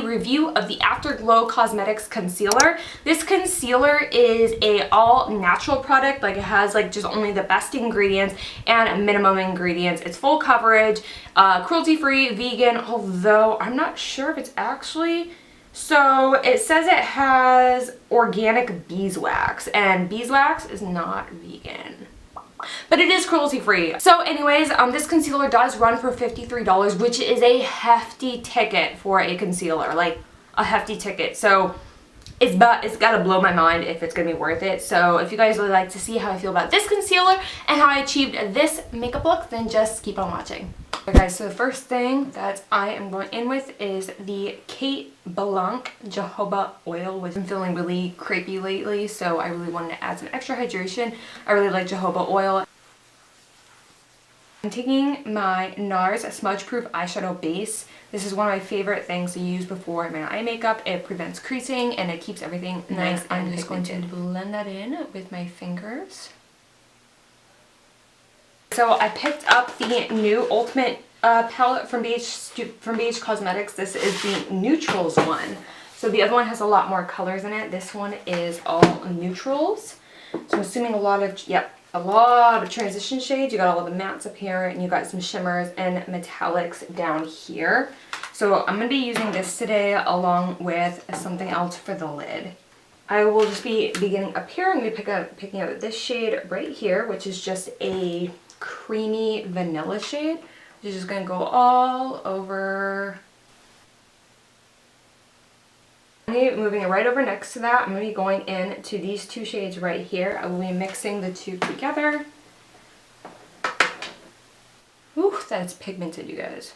the review of the Afterglow Cosmetics concealer. This concealer is a all natural product. Like, it has like just only the best ingredients and minimum ingredients. It's full coverage, cruelty-free, vegan, although I'm not sure if it's actually... So it says it has organic beeswax, and beeswax is not vegan, but it is cruelty-free. So anyways, this concealer does run for $53, which is a hefty ticket for a concealer, like a hefty ticket. So it's gotta blow my mind if it's gonna be worth it. So if you guys would like to see how I feel about this concealer and how I achieved this makeup look, then just keep on watching. Okay guys, so the first thing that I am going in with is the Kate Blanc jojoba oil, which I'm feeling really crepey lately, so I really wanted to add some extra hydration. I really like jojoba oil. I'm taking my NARS Smudge Proof Eyeshadow Base. This is one of my favorite things to use before my eye makeup. It prevents creasing and it keeps everything nice. I'm just going to blend that in with my fingers. So I picked up the new Ultimate palette from Beige Cosmetics. This is the Neutrals one. So the other one has a lot more colors in it. This one is all neutrals. So I'm assuming a lot of transition shades. You got all the mattes up here, and you got some shimmers and metallics down here. So I'm going to be using this today along with something else for the lid. I will just be beginning up here. I'm going to be picking up this shade right here, which is just a creamy vanilla shade, which is just going to go all over. I'm going to be moving it right over next to that. I'm going to be going into these two shades right here. I will be mixing the two together. Ooh, that's pigmented, you guys.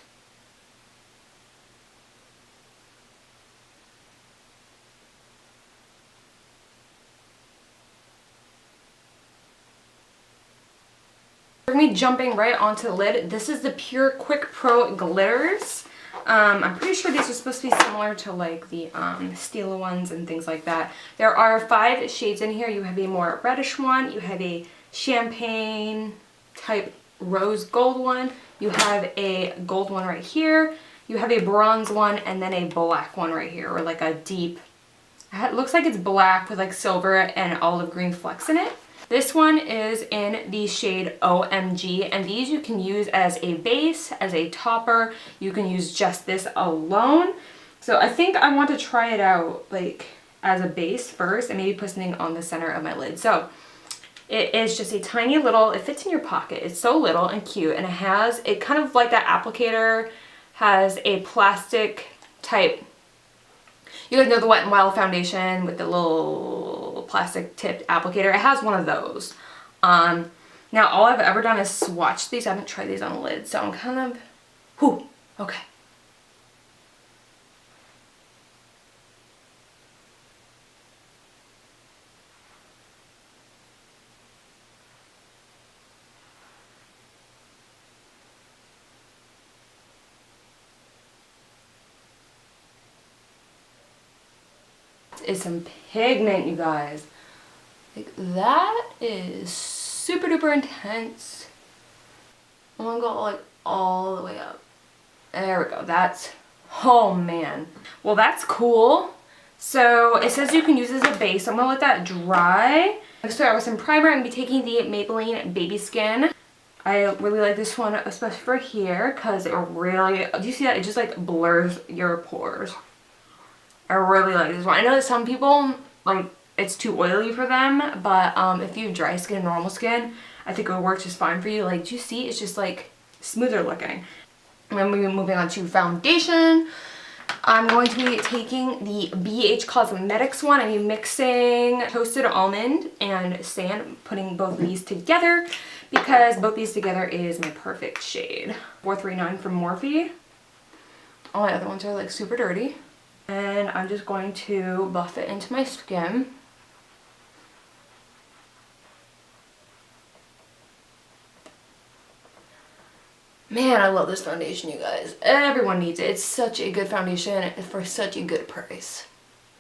We're going to be jumping right onto the lid. This is the Pure Quick Pro Glitters. I'm pretty sure these are supposed to be similar to like the Stila ones and things like that. There are 5 shades in here. You have a more reddish one, you have a champagne type rose gold one, you have a gold one right here, you have a bronze one, and then a black one right here, or like a deep, it looks like it's black with like silver and olive green flecks in it. This one is in the shade OMG, and these you can use as a base, as a topper. You can use just this alone. So I think I want to try it out like as a base first and maybe put something on the center of my lid. So it is just a tiny little, it fits in your pocket. It's so little and cute, and it kind of like that applicator has a plastic type. You guys know the Wet n Wild foundation with the little plastic tipped applicator. It has one of those. Now all I've ever done is swatch these. I haven't tried these on the lid, so I'm kind of, whew, okay. Is some pigment, you guys. Like, that is super duper intense. I'm gonna go like all the way up. There we go. That's, oh man. Well, that's cool. So it says you can use this as a base. So I'm gonna let that dry. I'm gonna start with some primer. I'm gonna be taking the Maybelline Baby Skin. I really like this one, especially for here, because it really, do you see that? It just like blurs your pores. I really like this one. I know that some people, like, it's too oily for them, but if you have dry skin, normal skin, I think it would work just fine for you. Like, do you see? It's just, like, smoother looking. And then we're moving on to foundation. I'm going to be taking the BH Cosmetics one. I'm mixing toasted almond and sand, putting both of these together, because both these together is my perfect shade. 439 from Morphe. All my other ones are, like, super dirty. And I'm just going to buff it into my skin. Man, I love this foundation, you guys. Everyone needs it. It's such a good foundation for such a good price.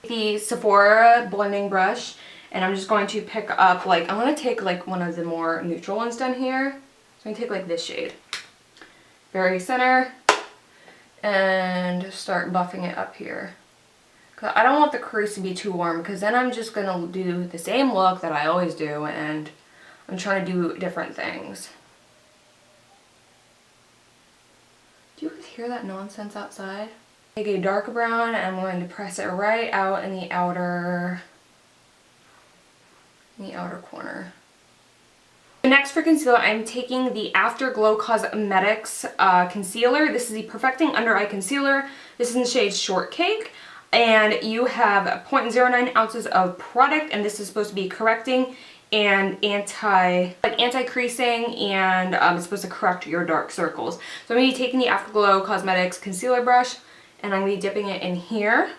The Sephora blending brush, and I'm just going to pick up, like, I'm going to take like one of the more neutral ones down here. So I'm going to take like this shade. Very center. and start buffing it up here. Cause I don't want the crease to be too warm, because then I'm just gonna do the same look that I always do, and I'm trying to do different things. Do you guys hear that nonsense outside? Take a dark brown and I'm going to press it right out in the outer corner. Next for concealer, I'm taking the Afterglow Cosmetics concealer. This is the Perfecting Under Eye Concealer. This is in the shade Shortcake. And you have 0.09 ounces of product, and this is supposed to be correcting and anti-creasing, and it's supposed to correct your dark circles. So I'm going to be taking the Afterglow Cosmetics concealer brush, and I'm going to be dipping it in here.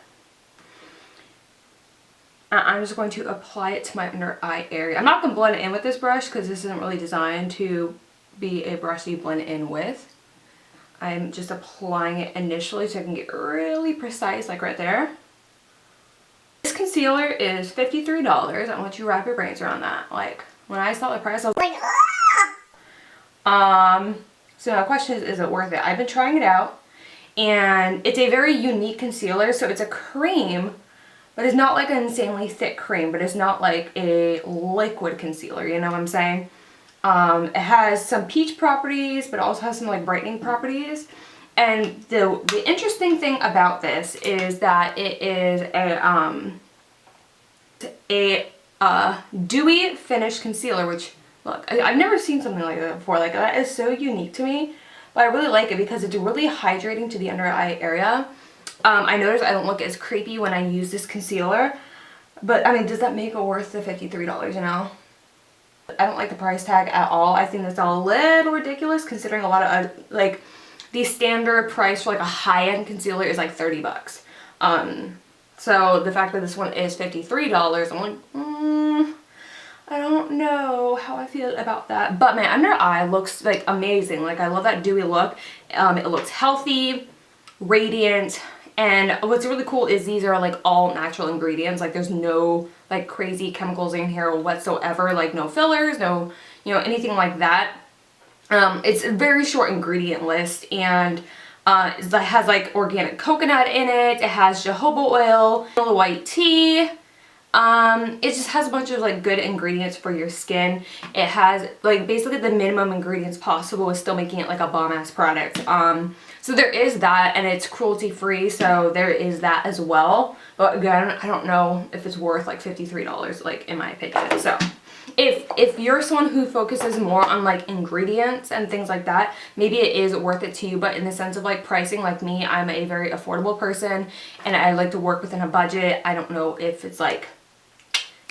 I'm just going to apply it to my under eye area. I'm not going to blend it in with this brush because this isn't really designed to be a brush that you blend it in with. I'm just applying it initially so I can get really precise, like right there. This concealer is $53. I want you to wrap your brains around that. Like, when I saw the price, I was like, ah! So my question is it worth it? I've been trying it out, and it's a very unique concealer. So it's a cream, but it's not like an insanely thick cream, but it's not like a liquid concealer, you know what I'm saying? It has some peach properties, but also has some like brightening properties. And the interesting thing about this is that it is a dewy finish concealer, which, look, I've never seen something like that before. Like, that is so unique to me, but I really like it because it's really hydrating to the under eye area. I notice I don't look as creepy when I use this concealer, but I mean, does that make it worth the $53, you know? I don't like the price tag at all. I think that's a little ridiculous considering a lot of, like, the standard price for like a high-end concealer is like 30 bucks. So the fact that this one is $53, I'm like, I don't know how I feel about that. But my under eye looks like amazing. Like, I love that dewy look. It looks healthy, radiant. And what's really cool is these are like all natural ingredients. Like, there's no like crazy chemicals in here whatsoever. Like, no fillers, no, you know, anything like that. It's a very short ingredient list, and it has like organic coconut in it. It has jojoba oil, white tea. It just has a bunch of like good ingredients for your skin. It has like basically the minimum ingredients possible with still making it like a bomb ass product. So there is that, and it's cruelty free, so there is that as well. But again, I don't know if it's worth like $53, like, in my opinion. So if you're someone who focuses more on like ingredients and things like that, maybe it is worth it to you. But in the sense of like pricing, like me, I'm a very affordable person and I like to work within a budget. I don't know if it's like,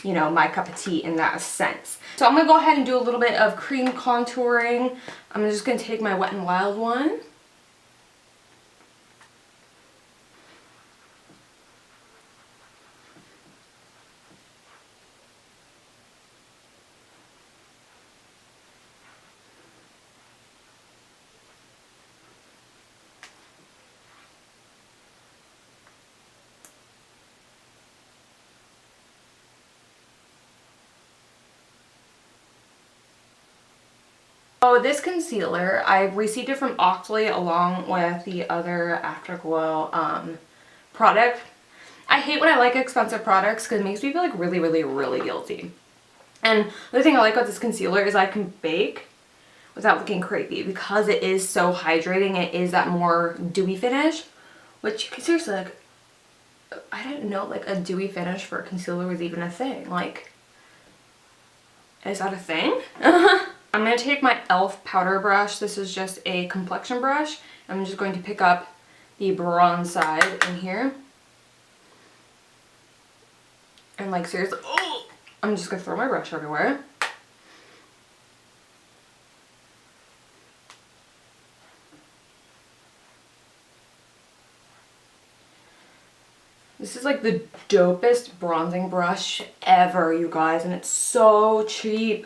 you know, my cup of tea in that sense. So I'm gonna go ahead and do a little bit of cream contouring. I'm just gonna take my Wet n Wild one. So this concealer, I received it from Oxley along with the other Afterglow product. I hate when I like expensive products because it makes me feel like really, really, really guilty. And the thing I like about this concealer is I can bake without looking creepy because it is so hydrating. It is that more dewy finish, which seriously, like, I didn't know like a dewy finish for a concealer was even a thing. Like, is that a thing? I'm going to take my e.l.f. powder brush. This is just a complexion brush. I'm just going to pick up the bronze side in here. And like, seriously, oh, I'm just going to throw my brush everywhere. This is like the dopest bronzing brush ever, you guys, and it's so cheap.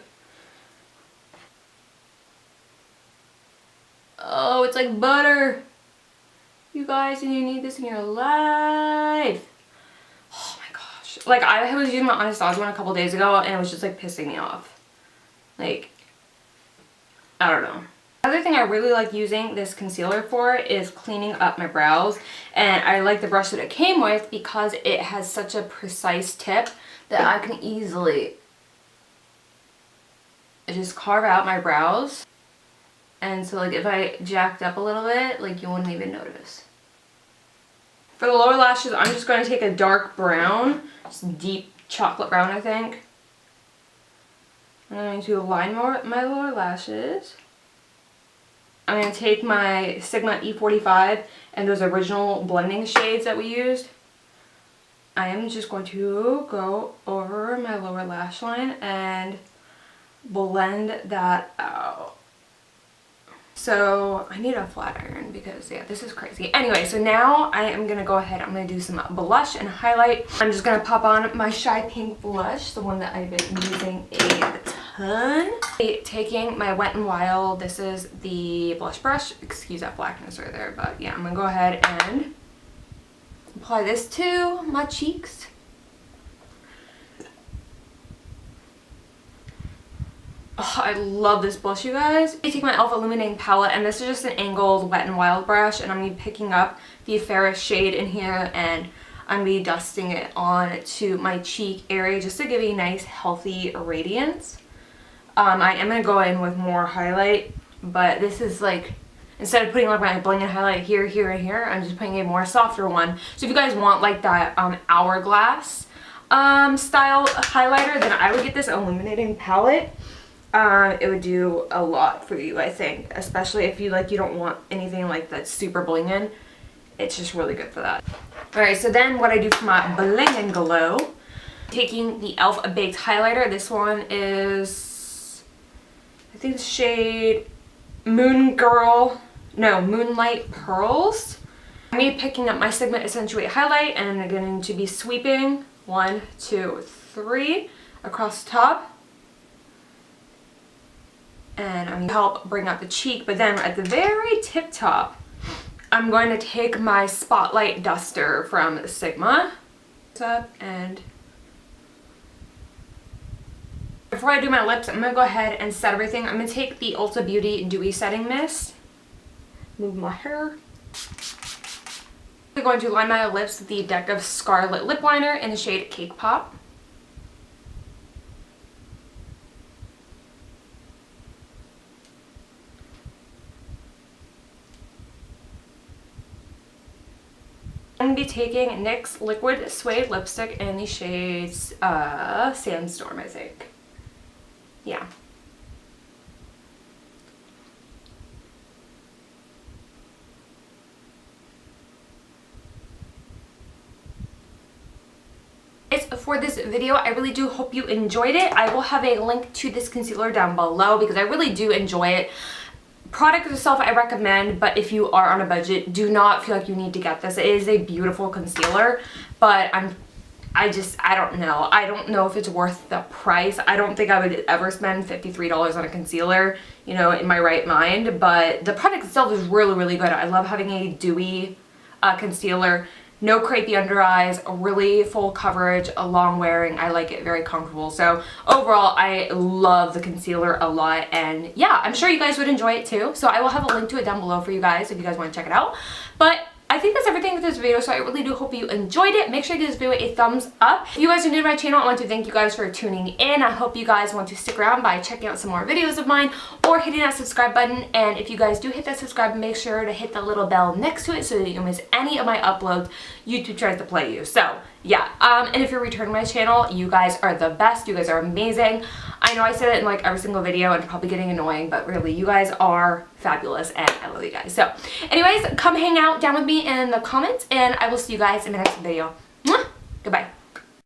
Oh, it's like butter. You guys, and you need this in your life. Oh my gosh. Like, I was using my Anastasia one a couple days ago and it was just like pissing me off. Like, I don't know. Other thing I really like using this concealer for is cleaning up my brows, and I like the brush that it came with because it has such a precise tip that I can easily just carve out my brows. And so like if I jacked up a little bit, like you wouldn't even notice. For the lower lashes, I'm just going to take a dark brown, just deep chocolate brown I think. I'm going to line my lower lashes. I'm going to take my Sigma E45 and those original blending shades that we used. I am just going to go over my lower lash line and blend that out. So I need a flat iron because yeah, this is crazy. Anyway, so now I am going to go ahead. I'm going to do some blush and highlight. I'm just going to pop on my Shy Pink blush, the one that I've been using a ton. Taking my Wet n Wild, this is the blush brush. Excuse that blackness right there, but yeah, I'm going to go ahead and apply this to my cheeks. Oh, I love this blush, you guys. I take my e.l.f. Illuminating Palette, and this is just an angled Wet n Wild brush, and I'm going to be picking up the fairest shade in here, and I'm going to be dusting it on to my cheek area just to give a nice, healthy radiance. I am going to go in with more highlight, but this is like, instead of putting like my bling and highlight here, here, and here, I'm just putting a more softer one. So if you guys want like that hourglass style highlighter, then I would get this Illuminating Palette. It would do a lot for you, I think, especially if you like, you don't want anything like that super bling in. It's just really good for that. Alright, so then what I do for my bling and glow, taking the e.l.f. Baked Highlighter. This one is, I think the shade Moonlight Pearls. I'm going to be picking up my Sigma Accentuate Highlight, and I'm going to be sweeping 1, 2, 3 across the top. And I'm going to help bring out the cheek, but then at the very tip top, I'm going to take my Spotlight Duster from Sigma. And before I do my lips, I'm going to go ahead and set everything. I'm going to take the Ulta Beauty Dewy Setting Mist. Move my hair. I'm going to line my lips with the Decaf Scarlet Lip Liner in the shade Cake Pop. I'm going to be taking NYX Liquid Suede Lipstick in the shades Sandstorm, I think. Yeah. For this video, I really do hope you enjoyed it. I will have a link to this concealer down below because I really do enjoy it. Product itself I recommend, but if you are on a budget, do not feel like you need to get this. It is a beautiful concealer, but I don't know. I don't know if it's worth the price. I don't think I would ever spend $53 on a concealer, you know, in my right mind, but the product itself is really, really good. I love having a dewy concealer. No crepey under eyes, really full coverage, a long wearing. I like it, very comfortable. So overall, I love the concealer a lot, and yeah, I'm sure you guys would enjoy it too. So I will have a link to it down below for you guys if you guys want to check it out. But I think that's everything with this video, so I really do hope you enjoyed it. Make sure you give this video a thumbs up. If you guys are new to my channel, I want to thank you guys for tuning in. I hope you guys want to stick around by checking out some more videos of mine or hitting that subscribe button. And if you guys do hit that subscribe, make sure to hit the little bell next to it so that you don't miss any of my uploads. YouTube tries to play you. So yeah, and if you're returning to my channel, you guys are the best. You guys are amazing. I know I say that in like every single video and probably getting annoying, but really you guys are fabulous and I love you guys. So anyways, come hang out down with me in the comments and I will see you guys in the next video. Mwah! Goodbye.